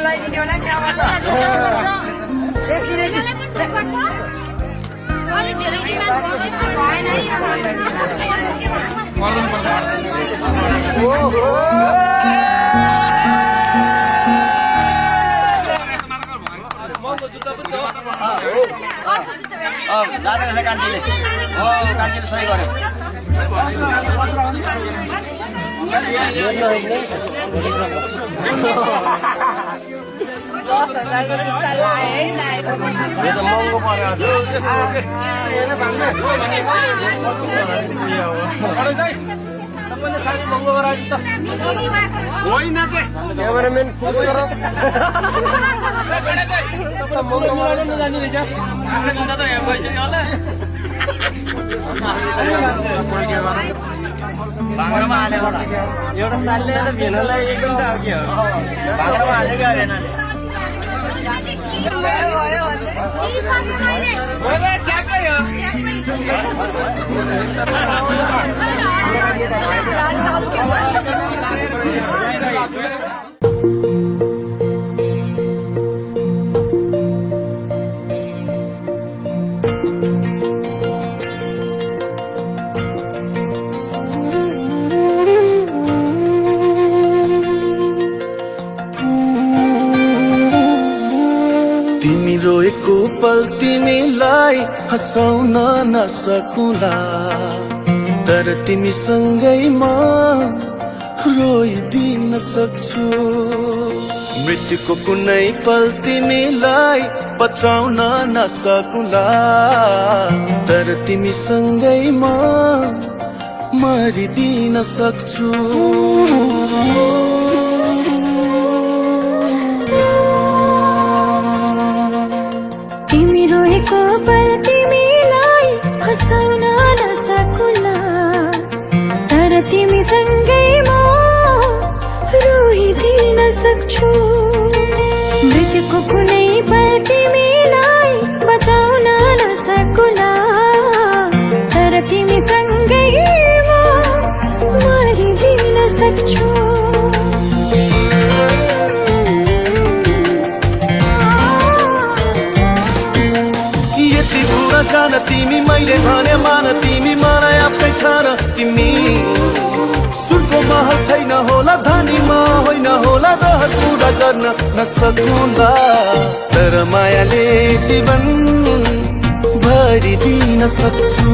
लगाइदिने होला त्यहाँबाट एकछिन अलि धेरै डिमान्ड गर्दै छ भएन है दादा कान्छीले कान्छीले सही गर्यो महँगो पर्यो क्यामेराम्यान खुस गर नजाने रहेछ भाँडामा हालेको एउटा सालले त भेनलाई एकदम टाउके हो भाँडामा हालेको हालेन तिमी रोएको पल तिमीलाई हँसाउन नसकुला तर तिमी सँगैमा रोइदिन सक्छु मृत्युको कुनै पल तिमीलाई बचाउन नसकुला तर तिमी सँगैमा मरिदिन सक्छु तिमी रोएको पल तिमीलाई हँसाउन नसकुला तर तिमी सँगैमा रोइदिन सक्छु मृत्युको कुनै पल तिमीलाई बचाउन नसकुला तर तिमी सँगैमा मरिदिन सक्छु जान तिमी मैले भने मान तिमी मलाई आफै ठान तिमी सुनको महल छैन होला धनीमा होइन होला रहर पुरा गर्न नसकुला तर मायाले जीवन भरिदिन सक्छु